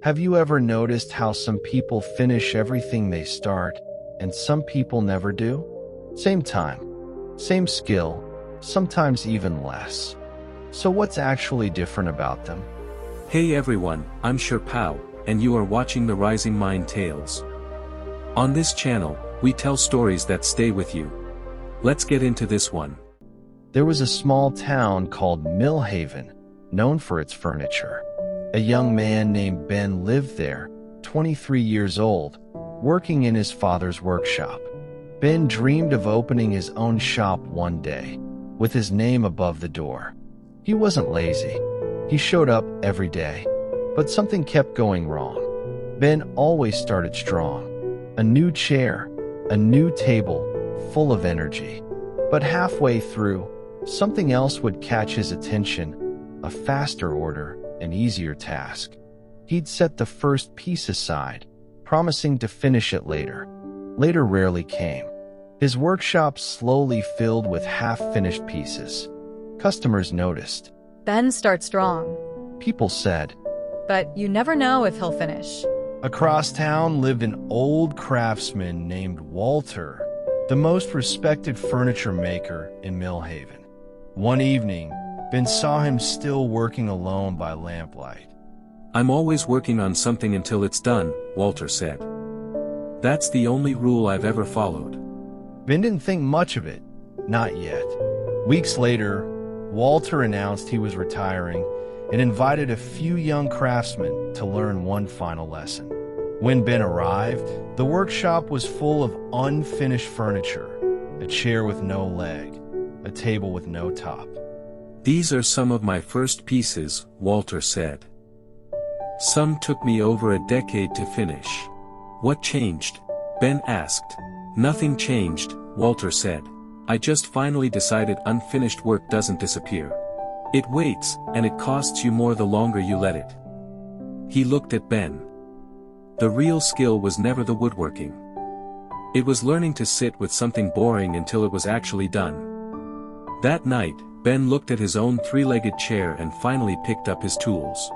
Have you ever noticed how some people finish everything they start, and some people never do? Same time, same skill, sometimes even less. So what's actually different about them? Hey everyone, I'm Sherpao, and you are watching the Rising Mind Tales. On this channel, we tell stories that stay with you. Let's get into this one. There was a small town called Millhaven, known for its furniture. A young man named Ben lived there, 23 years old, working in his father's workshop. Ben dreamed of opening his own shop one day, with his name above the door. He wasn't lazy. He showed up every day, but something kept going wrong. Ben always started strong. A new chair, a new table, full of energy. But halfway through, something else would catch his attention, a faster order, an easier task. He'd set the first piece aside, promising to finish it later. Later rarely came. His workshop slowly filled with half-finished pieces. Customers noticed. Ben starts strong. People said. But you never know if he'll finish. Across town lived an old craftsman named Walter, the most respected furniture maker in Millhaven. One evening, Ben saw him still working alone by lamplight. I'm always working on something until it's done, Walter said. That's the only rule I've ever followed. Ben didn't think much of it, not yet. Weeks later, Walter announced he was retiring and invited a few young craftsmen to learn one final lesson. When Ben arrived, the workshop was full of unfinished furniture, a chair with no leg, a table with no top. These are some of my first pieces, Walter said. Some took me over a decade to finish. What changed? Ben asked. Nothing changed, Walter said. I just finally decided unfinished work doesn't disappear. It waits, and it costs you more the longer you let it. He looked at Ben. The real skill was never the woodworking. It was learning to sit with something boring until it was actually done. That night, Ben looked at his own three-legged chair and finally picked up his tools.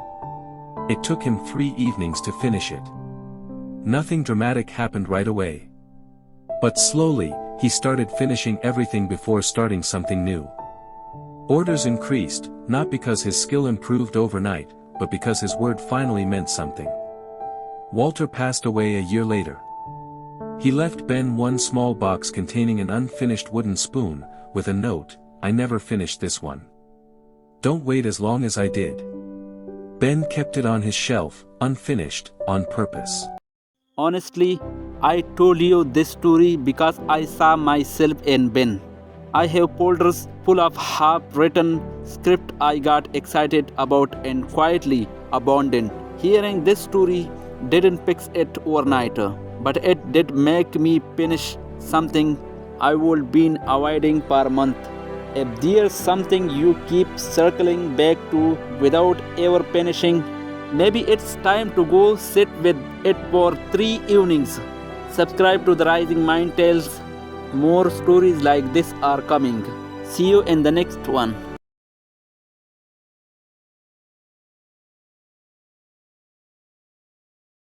It took him 3 evenings to finish it. Nothing dramatic happened right away. But slowly, he started finishing everything before starting something new. Orders increased, not because his skill improved overnight, but because his word finally meant something. Walter passed away a year later. He left Ben one small box containing an unfinished wooden spoon, with a note, I never finished this one. Don't wait as long as I did. Ben kept it on his shelf, unfinished, on purpose. Honestly, I told you this story because I saw myself in Ben. I have folders full of half-written script I got excited about and quietly abandoned. Hearing this story didn't fix it overnight, but it did make me finish something I would been avoiding for months. If there's something you keep circling back to without ever finishing, maybe it's time to go sit with it for 3 evenings. Subscribe to the Rising Mind Tales. More stories like this are coming. See you in the next one.